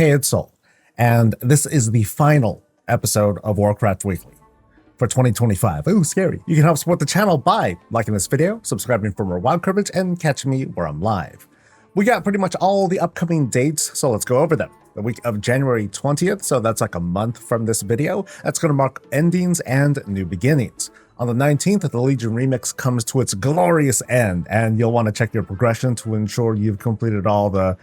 Hey, it's Soul, and this is the final episode of Warcraft Weekly for 2025. Ooh, scary. You can help support the channel by liking this video, subscribing for more WoW coverage, and catching me where I'm live. We got pretty much all the upcoming dates, so let's go over them. The week of January 20th, so that's like a month from this video, that's going to mark endings and new beginnings. On the 19th, the Legion Remix comes to its glorious end, and you'll want to check your progression to ensure you've completed all the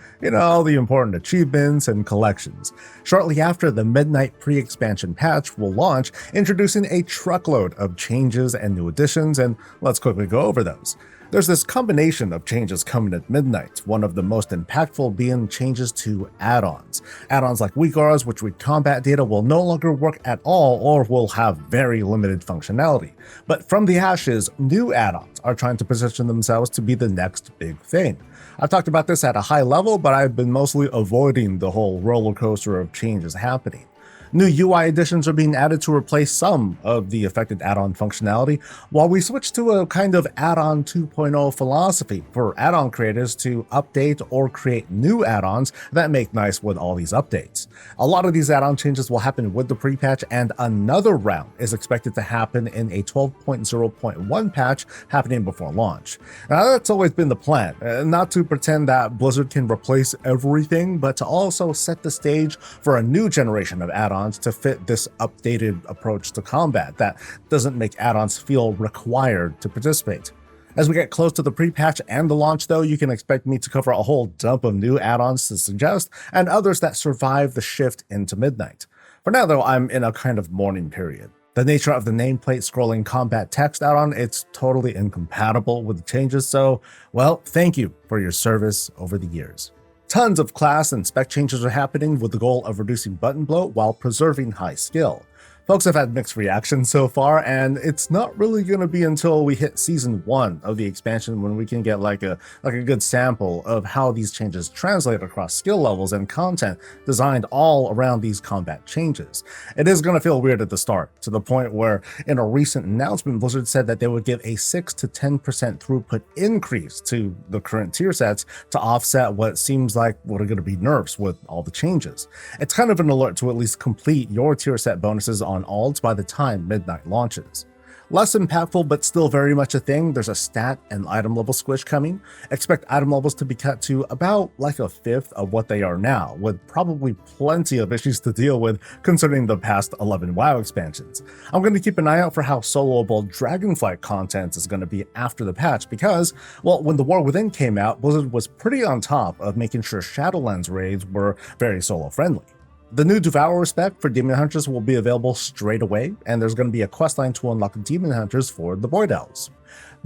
important achievements and collections. Shortly after, the Midnight pre-expansion patch will launch, introducing a truckload of changes and new additions, and let's quickly go over those. There's this combination of changes coming at midnight, one of the most impactful being changes to add-ons. Add-ons like weak auras, which read combat data, will no longer work at all or will have very limited functionality. But from the ashes, new add-ons are trying to position themselves to be the next big thing. I've talked about this at a high level, but I've been mostly avoiding the whole roller coaster of changes happening. New UI additions are being added to replace some of the affected add-on functionality, while we switch to a kind of add-on 2.0 philosophy for add-on creators to update or create new add-ons that make nice with all these updates. A lot of these add-on changes will happen with the pre-patch, and another round is expected to happen in a 12.0.1 patch happening before launch. Now, that's always been the plan, not to pretend that Blizzard can replace everything, but to also set the stage for a new generation of add-ons to fit this updated approach to combat that doesn't make add-ons feel required to participate. As we get close to the pre-patch and the launch though, you can expect me to cover a whole dump of new add-ons to suggest, and others that survive the shift into midnight. For now though, I'm in a kind of mourning period. The nature of the nameplate scrolling combat text add-on, it's totally incompatible with the changes, so, well, thank you for your service over the years. Tons of class and spec changes are happening with the goal of reducing button bloat while preserving high skill. Folks have had mixed reactions so far, and it's not really going to be until we hit Season 1 of the expansion when we can get like a good sample of how these changes translate across skill levels and content designed all around these combat changes. It is going to feel weird at the start, to the point where in a recent announcement, Blizzard said that they would give a 6 to 10% throughput increase to the current tier sets to offset what seems like what are going to be nerfs with all the changes. It's kind of an alert to at least complete your tier set bonuses on alts by the time midnight launches. Less impactful but still very much a thing, there's a stat and item level squish coming. Expect item levels to be cut to about like a fifth of what they are now, with probably plenty of issues to deal with concerning the past 11 WoW expansions. I'm going to keep an eye out for how soloable Dragonflight content is going to be after the patch because, well, when the War Within came out, Blizzard was pretty on top of making sure Shadowlands raids were very solo friendly. The new Devour spec for Demon Hunters will be available straight away, and there's going to be a questline to unlock Demon Hunters for the Void Elves.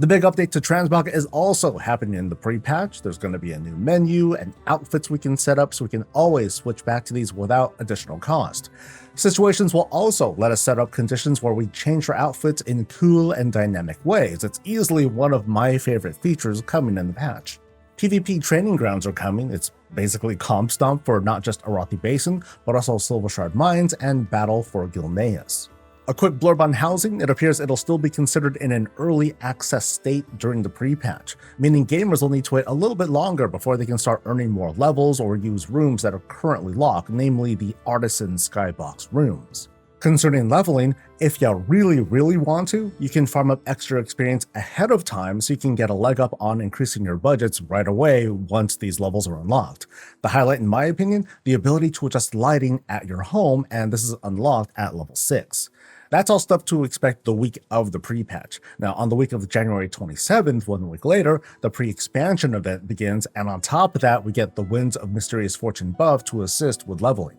The big update to Transmog is also happening in the pre-patch. There's going to be a new menu and outfits we can set up so we can always switch back to these without additional cost. Situations will also let us set up conditions where we change our outfits in cool and dynamic ways. It's easily one of my favorite features coming in the patch. PvP training grounds are coming. It's basically comp stomp for not just Arathi Basin, but also Silver Shard Mines and Battle for Gilneas. A quick blurb on housing, it appears it'll still be considered in an early access state during the pre-patch, meaning gamers will need to wait a little bit longer before they can start earning more levels or use rooms that are currently locked, namely the Artisan Skybox rooms. Concerning leveling, if you really want to, you can farm up extra experience ahead of time so you can get a leg up on increasing your budgets right away once these levels are unlocked. The highlight, in my opinion, the ability to adjust lighting at your home, and this is unlocked at level 6. That's all stuff to expect the week of the pre-patch. Now, on the week of January 27th, 1 week later, the pre-expansion event begins, and on top of that, we get the Winds of Mysterious Fortune buff to assist with leveling.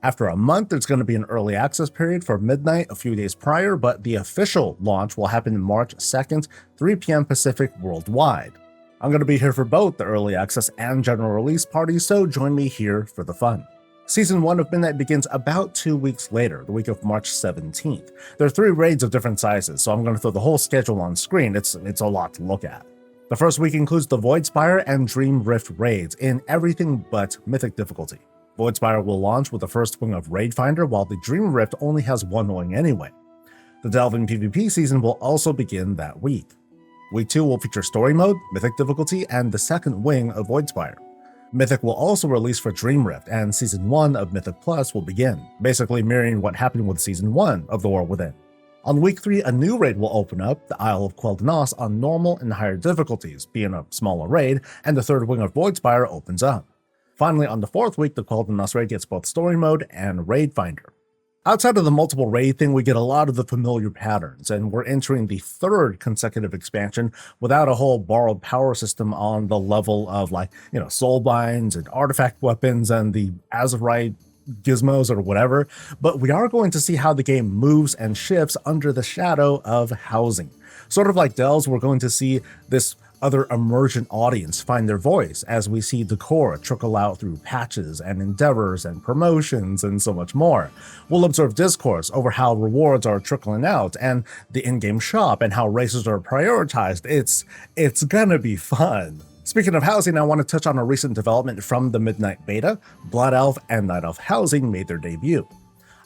After a month, there's going to be an early access period for midnight a few days prior, but the official launch will happen March 2nd, 3 p.m. Pacific worldwide. I'm going to be here for both the early access and general release parties, so join me here for the fun. Season 1 of Midnight begins about 2 weeks later, the week of March 17th. There are 3 raids of different sizes, so I'm going to throw the whole schedule on screen. It's a lot to look at. The first week includes the Voidspire and Dream Rift raids in everything but Mythic difficulty. Voidspire will launch with the first wing of Raid Finder, while the Dream Rift only has 1 wing anyway. The Delving PvP season will also begin that week. Week 2 will feature Story Mode, Mythic difficulty, and the second wing of Voidspire. Mythic will also release for Dreamrift, and Season 1 of Mythic Plus will begin, basically mirroring what happened with Season 1 of The World Within. On week 3, a new raid will open up, the Isle of Quel'Danas, on normal and higher difficulties, being a smaller raid, and the third wing of Voidspire opens up. Finally, on the 4th week, the Quel'Danas raid gets both Story Mode and Raid Finder. Outside of the multiple raid thing, we get a lot of the familiar patterns, and we're entering the 3rd consecutive expansion without a whole borrowed power system on the level of soulbinds and artifact weapons and the Azerite gizmos or whatever, but we are going to see how the game moves and shifts under the shadow of housing. Sort of like Delves, we're going to see this other emergent audience find their voice as we see decor trickle out through patches and endeavors and promotions and so much more. We'll observe discourse over how rewards are trickling out and the in-game shop and how races are prioritized. It's gonna be fun. Speaking of housing, I want to touch on a recent development from the Midnight Beta. Blood Elf and Night Elf housing made their debut.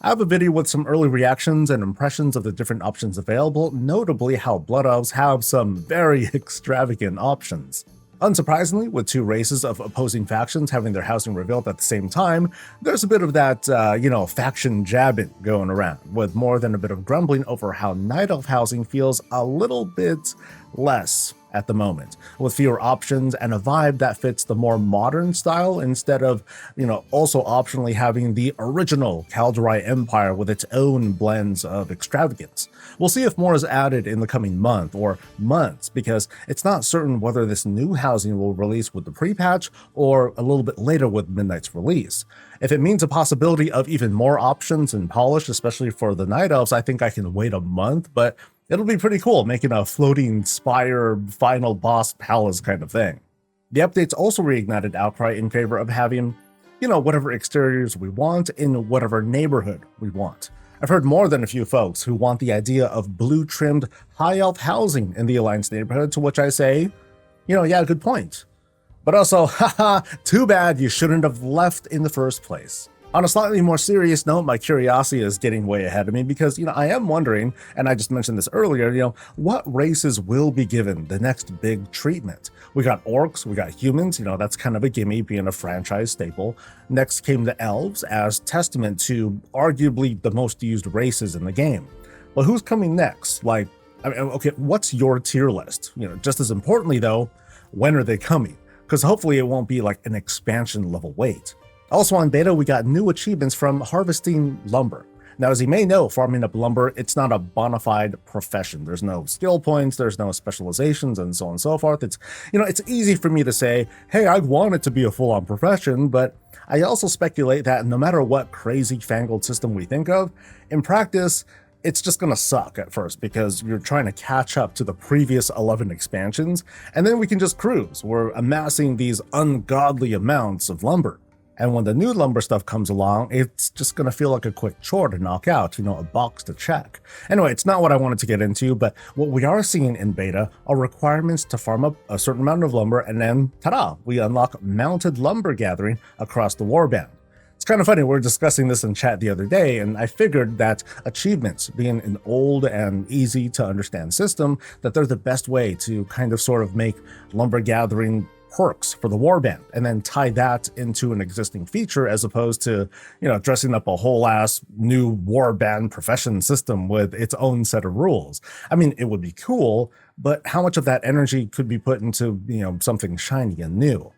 I have a video with some early reactions and impressions of the different options available, notably how Blood Elves have some very extravagant options. Unsurprisingly, with 2 races of opposing factions having their housing revealed at the same time, there's a bit of that, faction jabbing going around, with more than a bit of grumbling over how Night Elf housing feels a little bit less at the moment, with fewer options and a vibe that fits the more modern style instead of, also optionally having the original Kaldorei Empire with its own blends of extravagance. We'll see if more is added in the coming month or months, because it's not certain whether this new housing will release with the pre-patch or a little bit later with Midnight's release. If it means a possibility of even more options and polish, especially for the Night Elves, I think I can wait a month, but it'll be pretty cool making a floating spire final boss palace kind of thing. The updates also reignited outcry in favor of having, whatever exteriors we want in whatever neighborhood we want. I've heard more than a few folks who want the idea of blue-trimmed high elf housing in the Alliance neighborhood, to which I say, yeah, good point. But also, haha, too bad you shouldn't have left in the first place. On a slightly more serious note, my curiosity is getting way ahead of me because, I am wondering, and I just mentioned this earlier, what races will be given the next big treatment? We got orcs, we got humans, that's kind of a gimme being a franchise staple. Next came the elves as testament to arguably the most used races in the game. But who's coming next? Okay, what's your tier list? Just as importantly though, when are they coming? Because hopefully it won't be like an expansion level wait. Also on beta, we got new achievements from harvesting lumber. Now, as you may know, farming up lumber, it's not a bona fide profession. There's no skill points, there's no specializations, and so on and so forth. It's easy for me to say, hey, I want it to be a full-on profession, but I also speculate that no matter what crazy fangled system we think of, in practice, it's just gonna suck at first because you're trying to catch up to the previous 11 expansions, and then we can just cruise. We're amassing these ungodly amounts of lumber. And when the new lumber stuff comes along, it's just going to feel like a quick chore to knock out, a box to check. Anyway, it's not what I wanted to get into, but what we are seeing in beta are requirements to farm up a certain amount of lumber, and then, ta-da, we unlock mounted lumber gathering across the warband. It's kind of funny, we were discussing this in chat the other day, and I figured that achievements, being an old and easy to understand system, that they're the best way to kind of sort of make lumber gathering perks for the warband and then tie that into an existing feature as opposed to, dressing up a whole ass new warband profession system with its own set of rules. I mean, it would be cool, but how much of that energy could be put into, something shiny and new?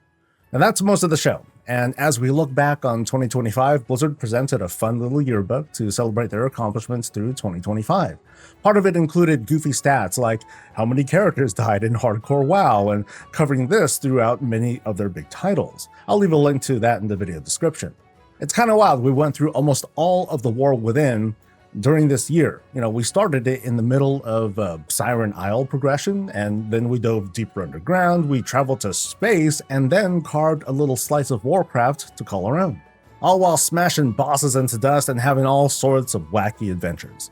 And that's most of the show. And as we look back on 2025, Blizzard presented a fun little yearbook to celebrate their accomplishments through 2025. Part of it included goofy stats like how many characters died in hardcore WoW and covering this throughout many of their big titles. I'll leave a link to that in the video description. It's kind of wild, we went through almost all of the World Within during this year. We started it in the middle of Siren Isle progression, and then we dove deeper underground, we traveled to space, and then carved a little slice of Warcraft to call our own. All while smashing bosses into dust and having all sorts of wacky adventures.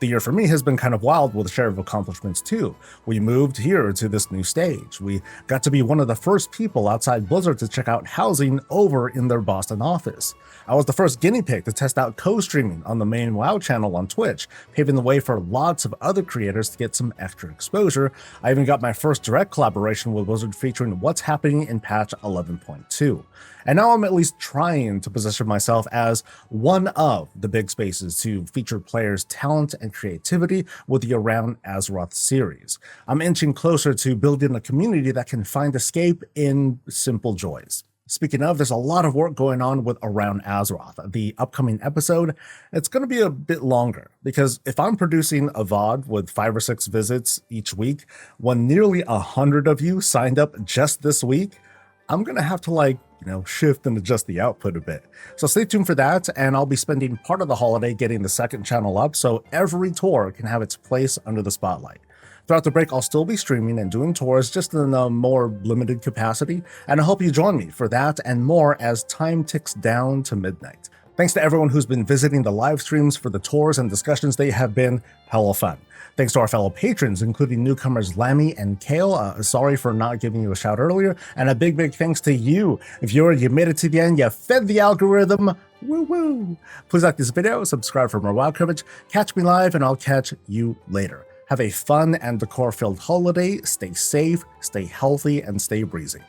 The year for me has been kind of wild with a share of accomplishments too. We moved here to this new stage. We got to be one of the first people outside Blizzard to check out housing over in their Boston office. I was the first guinea pig to test out co-streaming on the main WoW channel on Twitch, paving the way for lots of other creators to get some extra exposure. I even got my first direct collaboration with Blizzard featuring what's happening in patch 11.2. And now I'm at least trying to position myself as one of the big spaces to feature players' talent and creativity with the Around Azeroth series. I'm inching closer to building a community that can find escape in simple joys. Speaking of, there's a lot of work going on with Around Azeroth. The upcoming episode, it's going to be a bit longer, because if I'm producing a VOD with 5 or 6 visits each week, when nearly 100 of you signed up just this week, I'm going to have to shift and adjust the output a bit. So stay tuned for that, and I'll be spending part of the holiday getting the second channel up so every tour can have its place under the spotlight. Throughout the break, I'll still be streaming and doing tours, just in a more limited capacity, and I hope you join me for that and more as time ticks down to midnight. Thanks to everyone who's been visiting the live streams for the tours and discussions. They have been hella fun. Thanks to our fellow patrons, including newcomers Lammy and Kale. Sorry for not giving you a shout earlier. And a big thanks to you. Viewer, you made it to the end. You fed the algorithm. Woo woo. Please like this video, subscribe for more WoW coverage. Catch me live, and I'll catch you later. Have a fun and decor-filled holiday. Stay safe, stay healthy, and stay breezy.